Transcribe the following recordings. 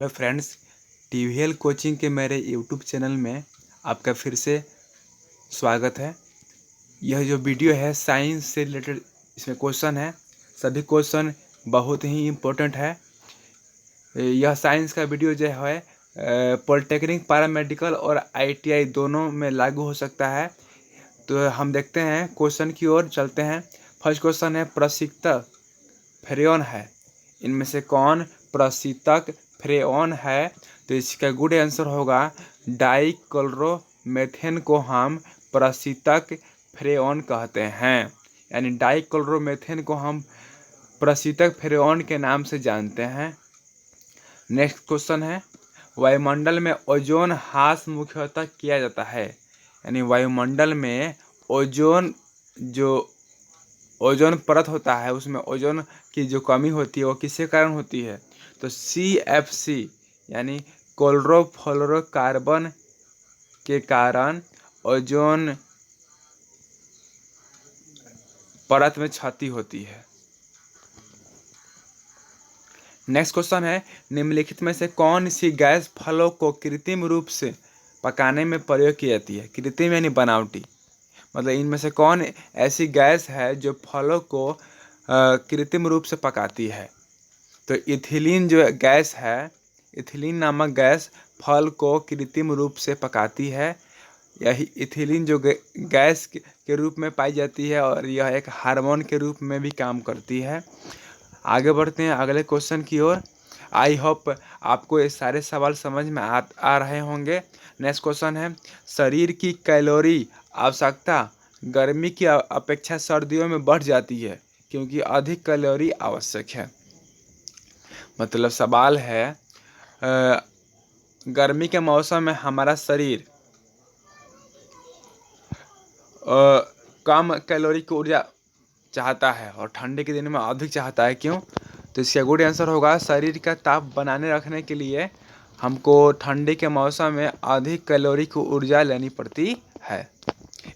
Hello friends, टीवीएल coaching के मेरे YouTube channel में आपका फिर से स्वागत है। यह जो वीडियो है साइंस से रिलेटेड, इसमें क्वेश्चन है। सभी क्वेश्चन बहुत ही इम्पोर्टेंट है। यह साइंस का वीडियो जो है पॉलिटेक्निक, पैरामेडिकल और आईटीआई दोनों में लागू हो सकता है। तो हम देखते हैं, क्वेश्चन की ओर चलते हैं। फर्स्ट क्वेश्चन है, प्रशीतक फ्रेऑन है, इनमें से कौन प्रशीतक फ्रेऑन है? तो इसका गुड आंसर होगा डाइक्लोरोमेथेन को हम प्रशीतक फ्रेऑन कहते हैं। यानी डाइक्लोरोमेथेन को हम प्रशीतक फ्रेऑन के नाम से जानते हैं। नेक्स्ट क्वेश्चन है, वायुमंडल में ओजोन ह्रास मुख्यतः किया जाता है। यानी वायुमंडल में ओजोन जो ओजोन परत होता है, उसमें ओजोन की जो कमी होती है वो किसके कारण होती है? तो CFC यानी क्लोरोफ्लोरोकार्बन के कारण ओजोन परत में क्षति होती है। नेक्स्ट क्वेश्चन है, निम्नलिखित में से कौन सी गैस फलों को कृत्रिम रूप से पकाने में प्रयोग की जाती है? कृत्रिम यानी बनावटी, मतलब इनमें से कौन ऐसी गैस है जो फलों को कृत्रिम रूप से पकाती है? तो इथिलीन जो गैस है, इथिलीन नामक गैस फल को कृत्रिम रूप से पकाती है। यही इथिलीन जो गैस के रूप में पाई जाती है और यह एक हार्मोन के रूप में भी काम करती है। आगे बढ़ते हैं अगले क्वेश्चन की ओर। आई होप आपको ये सारे सवाल समझ में आ रहे होंगे। नेक्स्ट क्वेश्चन है, शरीर की कैलोरी आवश्यकता गर्मी की अपेक्षा सर्दियों में बढ़ जाती है क्योंकि अधिक कैलोरी आवश्यक है। मतलब सवाल है, गर्मी के मौसम में हमारा शरीर कम कैलोरी की ऊर्जा चाहता है और ठंडी के दिन में अधिक चाहता है, क्यों? तो इसका गुड आंसर होगा, शरीर का ताप बनाने रखने के लिए हमको ठंडी के मौसम में अधिक कैलोरी की ऊर्जा लेनी पड़ती है।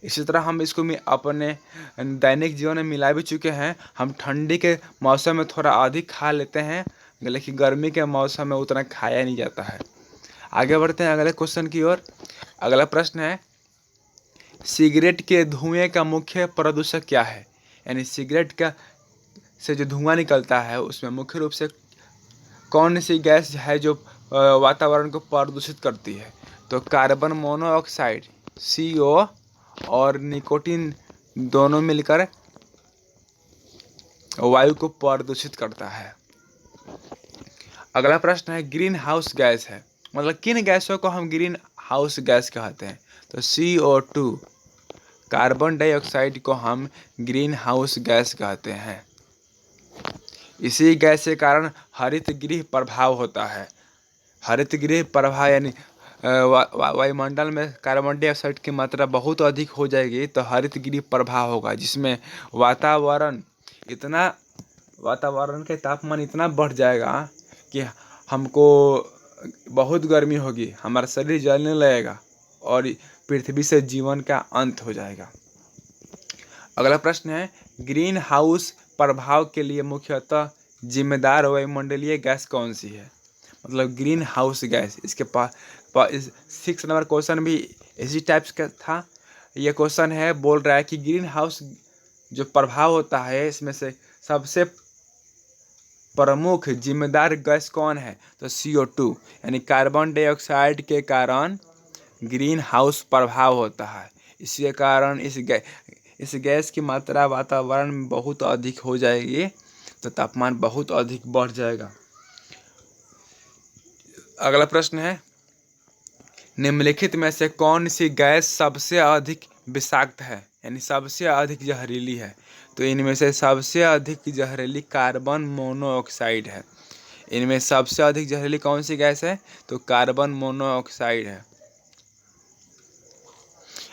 इसी तरह हम इसको अपने दैनिक जीवन में मिला भी चुके हैं। हम ठंडी के मौसम में थोड़ा अधिक खा लेते हैं, लेकिन गर्मी के मौसम में उतना खाया नहीं जाता है। आगे बढ़ते हैं अगले क्वेश्चन की ओर। अगला प्रश्न है, सिगरेट के धुएं का मुख्य प्रदूषक क्या है? यानी सिगरेट का से जो धुआं निकलता है उसमें मुख्य रूप से कौन सी गैस है जो वातावरण को प्रदूषित करती है? तो कार्बन मोनोऑक्साइड CO और निकोटीन दोनों मिलकर वायु को प्रदूषित करता है। अगला प्रश्न है, ग्रीन हाउस गैस है, मतलब किन गैसों को हम ग्रीन हाउस गैस कहते हैं? तो CO2 कार्बन डाइऑक्साइड को हम ग्रीन हाउस गैस कहते हैं। इसी गैस के कारण हरित गृह प्रभाव होता है। हरित गृह प्रभाव यानी वायुमंडल में कार्बन डाइऑक्साइड की मात्रा बहुत अधिक हो जाएगी तो हरित गृह प्रभाव होगा, जिसमें वातावरण के तापमान इतना बढ़ जाएगा कि हमको बहुत गर्मी होगी, हमारा शरीर जलने लगेगा और पृथ्वी से जीवन का अंत हो जाएगा। अगला प्रश्न है, ग्रीन हाउस प्रभाव के लिए मुख्यतः जिम्मेदार वायुमंडलीय गैस कौन सी है? मतलब ग्रीन हाउस गैस, इसके पास 6 नंबर क्वेश्चन भी इसी टाइप्स का था। यह क्वेश्चन है, बोल रहा है कि ग्रीन हाउस जो प्रभाव होता है इसमें से सबसे प्रमुख जिम्मेदार गैस कौन है? तो CO2 यानी कार्बन डाइऑक्साइड के कारण ग्रीन हाउस प्रभाव होता है। इसी कारण इस गैस की मात्रा वातावरण में बहुत अधिक हो जाएगी तो तापमान बहुत अधिक बढ़ जाएगा। अगला प्रश्न है, निम्नलिखित में से कौन सी गैस सबसे अधिक विषाक्त है, यानी सबसे अधिक जहरीली है? तो इनमें से सबसे अधिक जहरीली कार्बन मोनोऑक्साइड है। इनमें सबसे अधिक जहरीली कौन सी गैस है? तो कार्बन मोनोऑक्साइड है।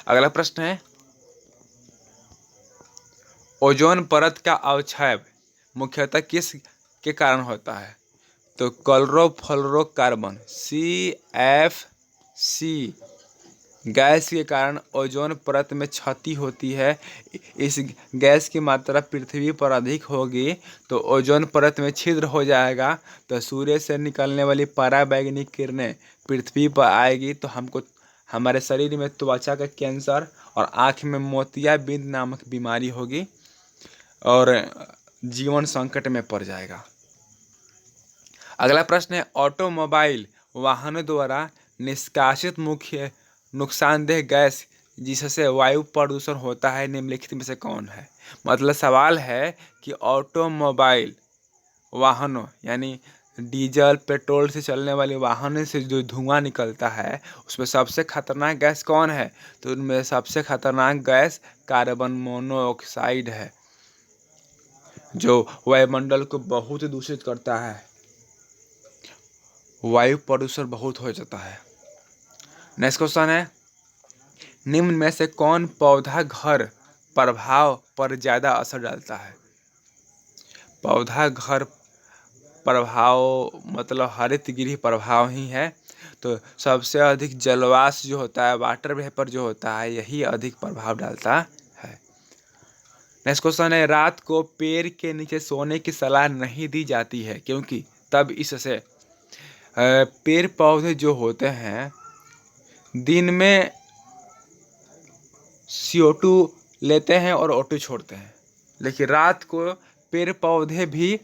अगला प्रश्न है, ओजोन परत का अवक्षय मुख्यतः किस के कारण होता है? तो क्लोरोफ्लोरोकार्बन CFC गैस के कारण ओजोन परत में क्षति होती है। इस गैस की मात्रा पृथ्वी पर अधिक होगी तो ओजोन परत में छिद्र हो जाएगा, तो सूर्य से निकलने वाली पराबैंगनी किरणें पृथ्वी पर आएगी तो हमको हमारे शरीर में त्वचा का कैंसर और आँख में मोतियाबिंद नामक बीमारी होगी और जीवन संकट में पड़ जाएगा। अगला प्रश्न है, ऑटोमोबाइल वाहनों द्वारा निष्कासित मुख्य नुकसानदेह गैस जिससे वायु प्रदूषण होता है निम्नलिखित में से कौन है। मतलब सवाल है कि ऑटोमोबाइल वाहनों यानी डीजल पेट्रोल से चलने वाले वाहनों से जो धुआं निकलता है उसमें सबसे खतरनाक गैस कौन है, तो उनमें सबसे खतरनाक गैस कार्बन मोनोऑक्साइड है जो वायुमंडल को बहुत दूषित करता है, वायु प्रदूषण बहुत हो जाता है। नेक्स्ट क्वेश्चन है, निम्न में से कौन पौधा घर प्रभाव पर ज्यादा असर डालता है। पौधा घर प्रभाव मतलब हरित गृह प्रभाव ही है, तो सबसे अधिक जलवाष्प जो होता है वाटर वेपर जो होता है यही अधिक प्रभाव डालता है। नेक्स्ट क्वेश्चन है, रात को पेड़ के नीचे सोने की सलाह नहीं दी जाती है क्योंकि तब इससे पेड़ पौधे जो होते हैं दिन में CO2 लेते हैं और O2 छोड़ते हैं, लेकिन रात को पेड़ पौधे भी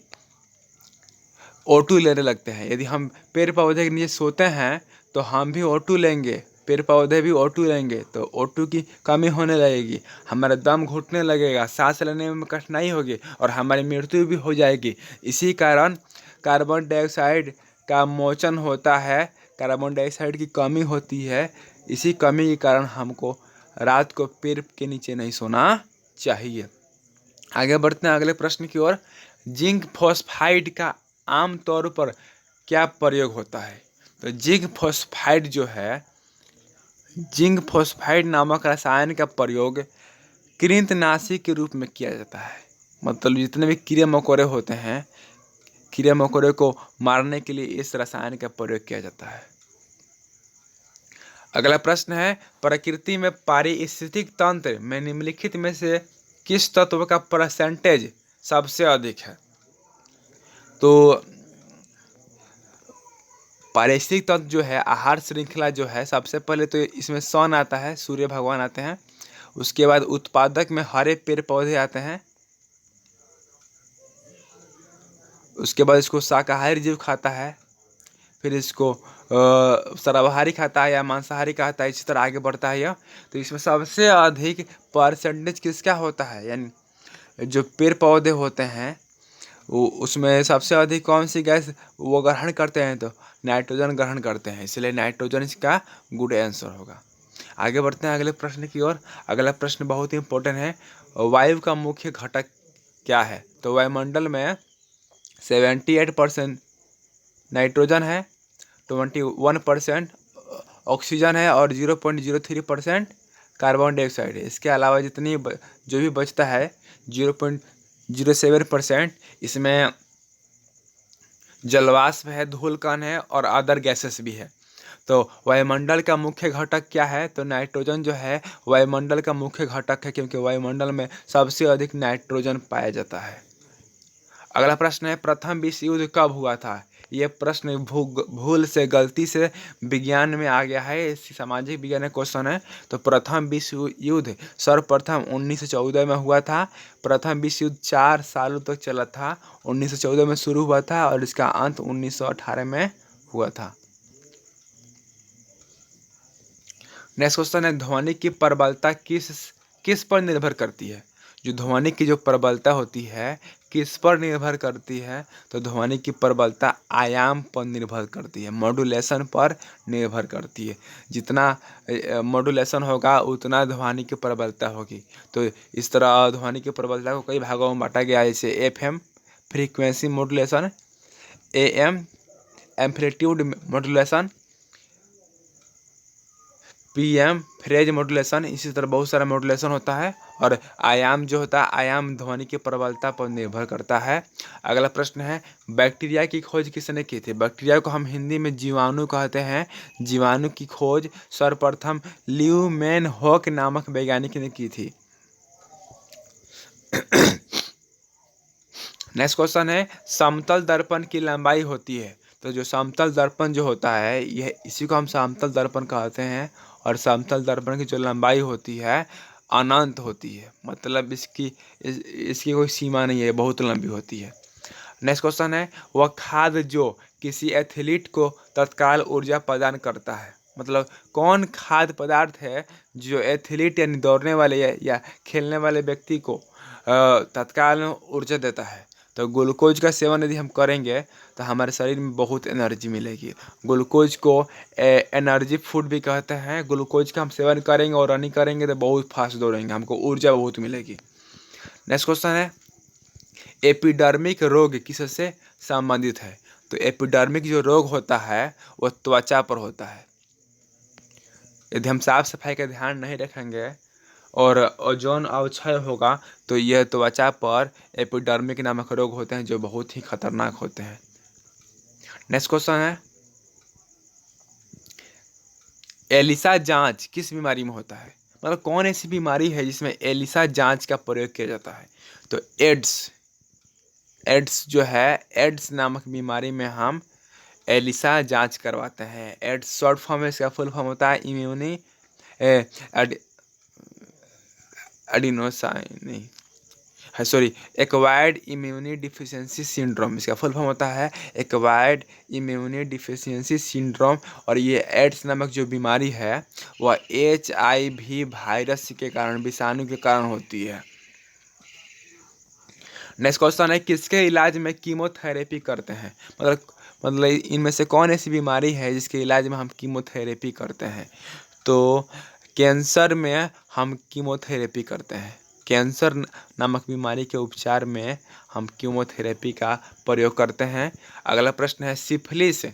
O2 लेने लगते हैं। यदि हम पेड़ पौधे के नीचे सोते हैं तो हम भी O2 लेंगे, पेड़ पौधे भी O2 लेंगे तो O2 की कमी होने लगेगी, हमारा दम घुटने लगेगा, सांस लेने में कठिनाई होगी और हमारी मृत्यु भी हो जाएगी। इसी कारण कार्बन डाइऑक्साइड का मोचन होता है, कार्बन डाइऑक्साइड की कमी होती है। इसी कमी के कारण हमको रात को पेड़ के नीचे नहीं सोना चाहिए। आगे बढ़ते हैं अगले प्रश्न की ओर। जिंक फॉस्फाइड का आम तौर पर क्या प्रयोग होता है। तो जिंक फॉस्फाइड नामक रसायन का प्रयोग कृंतकनाशी के रूप में किया जाता है। मतलब जितने भी कीड़े मकोड़े होते हैं, कीड़े मकोड़े को मारने के लिए इस रसायन का प्रयोग किया जाता है। अगला प्रश्न है, प्रकृति में पारिस्थितिक तंत्र में निम्नलिखित में से किस तत्व का परसेंटेज सबसे अधिक है। तो पारिस्थितिक तंत्र जो है, आहार श्रृंखला जो है, सबसे पहले तो इसमें सन आता है, सूर्य भगवान आते हैं। उसके बाद उत्पादक में हरे पेड़ पौधे आते हैं। उसके बाद इसको शाकाहारी जीव खाता है, फिर इसको सर्वाहारी खाता है या मांसाहारी खाता है, इसी तरह आगे बढ़ता है यह। तो इसमें सबसे अधिक परसेंटेज किसका होता है, यानी जो पेड़ पौधे होते हैं उसमें सबसे अधिक कौन सी गैस वो ग्रहण करते हैं, तो नाइट्रोजन ग्रहण करते हैं, इसलिए नाइट्रोजन इसका गुड आंसर होगा। आगे बढ़ते हैं अगले प्रश्न की ओर। अगला प्रश्न बहुत ही इंपॉर्टेंट है, वायु का मुख्य घटक क्या है। तो वायुमंडल में 78% नाइट्रोजन है, 21% ऑक्सीजन है और 0.03% कार्बन डाइऑक्साइड है। इसके अलावा जितनी जो भी बचता है 0.07% इसमें जलवाष्प है, धूलकण है और अदर गैसेस भी है। तो वायुमंडल का मुख्य घटक क्या है, तो नाइट्रोजन जो है वायुमंडल का मुख्य घटक है, क्योंकि वायुमंडल में सबसे अधिक नाइट्रोजन पाया जाता है। अगला प्रश्न है, प्रथम विश्व युद्ध कब हुआ था। यह प्रश्न भूल से गलती से विज्ञान में आ गया है, सामाजिक विज्ञान का क्वेश्चन है। तो प्रथम विश्व युद्ध सर्वप्रथम 1914 में हुआ था। प्रथम विश्व युद्ध 4 सालों तक चला था। 1914 में शुरू हुआ था और इसका अंत 1918 में हुआ था। नेक्स्ट क्वेश्चन है, ध्वनि की प्रबलता किस पर निर्भर करती है। जो ध्वनि की जो प्रबलता होती है किस पर निर्भर करती है, तो ध्वनि की प्रबलता आयाम पर निर्भर करती है, मॉड्यूलेशन पर निर्भर करती है। जितना मॉड्यूलेशन होगा उतना ध्वनि की प्रबलता होगी। तो इस तरह ध्वनि की प्रबलता को कई भागों में बांटा गया है, जैसे FM frequency modulation, AM amplitude modulation, PM phrase modulation, इसी तरह बहुत सारा मॉड्यूलेशन होता है। और आयाम जो होता है, आयाम ध्वनि की प्रबलता पर निर्भर करता है। अगला प्रश्न है, बैक्टीरिया की खोज किसने की थी? बैक्टीरिया को हम हिंदी में जीवाणु कहते हैं। जीवाणु की खोज सर्वप्रथम ल्यूमेनहोक नामक वैज्ञानिक ने की थी। नेक्स्ट क्वेश्चन है, समतल दर्पण की लंबाई होती है। तो जो समतल दर्पण जो होता है, यह इसी को हम समतल दर्पण कहते हैं। और समतल दर्पण की जो लंबाई होती है अनंत होती है, मतलब इसकी कोई सीमा नहीं है, बहुत लंबी होती है। नेक्स्ट क्वेश्चन है, वह खाद जो किसी एथलीट को तत्काल ऊर्जा प्रदान करता है। मतलब कौन खाद्य पदार्थ है जो एथलीट यानी दौड़ने वाले या खेलने वाले व्यक्ति को तत्काल ऊर्जा देता है? तो ग्लूकोज का सेवन यदि हम करेंगे तो हमारे शरीर में बहुत एनर्जी मिलेगी। ग्लूकोज को एनर्जी फूड भी कहते हैं। ग्लूकोज का हम सेवन करेंगे और रनिंग करेंगे तो बहुत फास्ट दौड़ेंगे, हमको ऊर्जा बहुत मिलेगी। नेक्स्ट क्वेश्चन है, एपिडर्मिक रोग किससे संबंधित है? तो एपिडर्मिक जो रोग होता है वो त्वचा पर होता है। यदि हम साफ सफाई का ध्यान नहीं रखेंगे और ओजोन अवक्षय होगा तो यह त्वचा पर एपिडर्मिक नामक रोग होते हैं जो बहुत ही खतरनाक होते हैं। नेक्स्ट क्वेश्चन है, एलिसा जांच किस बीमारी में होता है? मतलब कौन ऐसी बीमारी है जिसमें एलिसा जांच का प्रयोग किया जाता है? तो एड्स जो है, एड्स नामक बीमारी में हम एलिसा जांच करवाते हैं। एड्स शॉर्ट फॉर्म है, इसका फुल फॉर्म होता है immune acquired immune deficiency syndrome, इसका फुल फॉर्म होता है एक्वायर्ड इम्यूनी डिफिशियंसी सिंड्रोम। और ये एड्स नामक जो बीमारी है वह HIV वायरस के कारण, विषाणु के कारण होती है। नेक्स्ट क्वेश्चन है, किसके इलाज में कीमोथेरेपी करते हैं? मतलब इनमें से कौन ऐसी बीमारी है जिसके इलाज में हम कीमोथेरेपी करते हैं? तो कैंसर में हम कीमोथेरेपी करते हैं। कैंसर नामक बीमारी के उपचार में हम कीमोथेरेपी का प्रयोग करते हैं। अगला प्रश्न है, सिफिलिस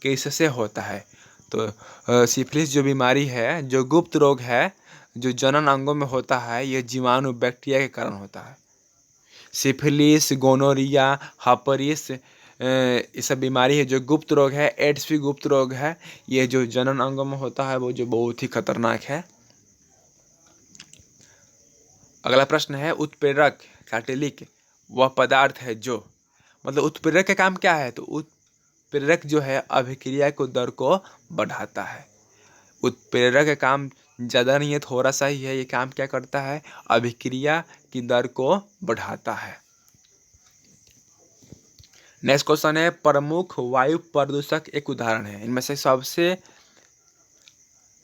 किससे होता है? तो सिफिलिस जो बीमारी है, जो गुप्त रोग है, जो जनन अंगों में होता है, यह जीवाणु बैक्टीरिया के कारण होता है। सिफिलिस, गोनोरिया, हर्पिस ये सब बीमारी है जो गुप्त रोग है। एड्स भी गुप्त रोग है। ये जो जनन अंगों में होता है वो जो बहुत ही खतरनाक है। अगला प्रश्न है, उत्प्रेरक कैटेलिक वह पदार्थ है जो, मतलब उत्प्रेरक का काम क्या है? तो उत्प्रेरक जो है अभिक्रिया को दर को बढ़ाता है। उत्प्रेरक का काम ज़्यादा नहीं है, थोड़ा सा ही है। ये काम क्या करता है? अभिक्रिया की दर को बढ़ाता है। नेक्स्ट क्वेश्चन है, प्रमुख वायु प्रदूषक एक उदाहरण है। इनमें से सबसे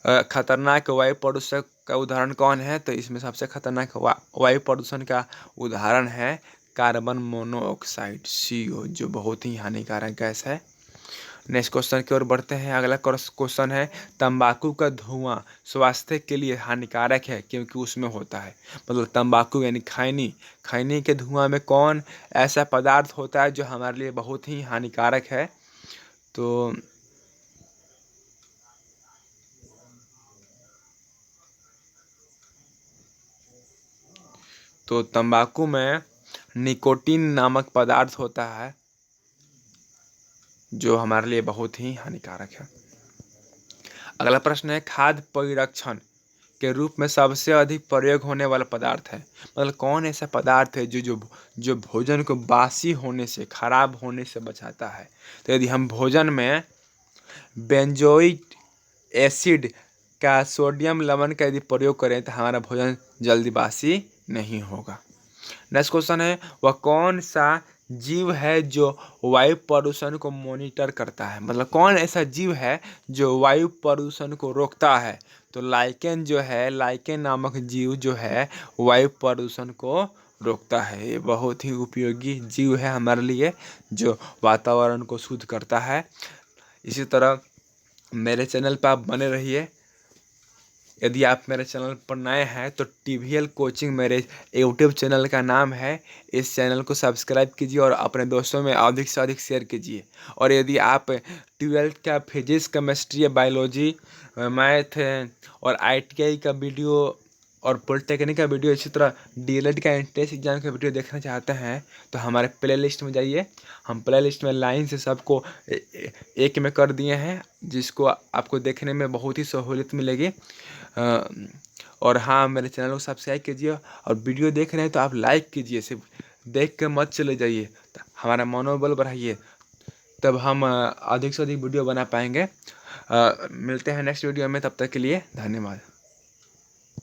खतरनाक वायु प्रदूषक का उदाहरण कौन है? तो इसमें सबसे खतरनाक वायु प्रदूषण का उदाहरण है कार्बन मोनोऑक्साइड CO, जो बहुत ही हानिकारक गैस है। नेक्स्ट क्वेश्चन की ओर बढ़ते हैं। अगला क्वेश्चन है, तंबाकू का धुआं स्वास्थ्य के लिए हानिकारक है क्योंकि उसमें होता है, मतलब तंबाकू यानी खैनी के धुआं में कौन ऐसा पदार्थ होता है जो हमारे लिए बहुत ही हानिकारक है? तो तंबाकू में निकोटीन नामक पदार्थ होता है जो हमारे लिए बहुत ही हानिकारक है। अगला प्रश्न है, खाद्य परिरक्षण के रूप में सबसे अधिक प्रयोग होने वाला पदार्थ है। मतलब कौन ऐसा पदार्थ है जो भोजन को बासी होने से, खराब होने से बचाता है? तो यदि हम भोजन में बेंजोइक एसिड का, सोडियम लवण का यदि प्रयोग करें तो हमारा भोजन जल्दी बासी नहीं होगा। नेक्स्ट क्वेश्चन है, वह कौन सा जीव है जो वायु प्रदूषण को मॉनिटर करता है? मतलब कौन ऐसा जीव है जो वायु प्रदूषण को रोकता है? तो लाइकेन जो है, लाइकेन नामक जीव जो है वायु प्रदूषण को रोकता है। ये बहुत ही उपयोगी जीव है हमारे लिए, जो वातावरण को शुद्ध करता है। इसी तरह मेरे चैनल पर आप बने रहिए। यदि आप मेरे चैनल पर नए हैं तो TVL कोचिंग मेरे यूट्यूब चैनल का नाम है। इस चैनल को सब्सक्राइब कीजिए और अपने दोस्तों में अधिक से अधिक शेयर कीजिए। और यदि आप 12th का फिजिक्स, केमिस्ट्री, बायोलॉजी, मैथ और ITI का वीडियो और पॉलिटेक्निक का वीडियो, इसी तरह DLED का एंट्रेंस एग्जाम का वीडियो देखना चाहते हैं तो हमारे प्ले लिस्ट में जाइए। हम प्ले लिस्ट में लाइन से सबको एक में कर दिए हैं, जिसको आपको देखने में बहुत ही सहूलियत मिलेगी। और हाँ, मेरे चैनल को सब्सक्राइब कीजिए और वीडियो देख रहे हैं तो आप लाइक कीजिए, सिर्फ देख के मत चले जाइए, हमारा मनोबल बढ़ाइए, तब हम अधिक से अधिक वीडियो बना पाएंगे। मिलते हैं नेक्स्ट वीडियो में, तब तक के लिए धन्यवाद।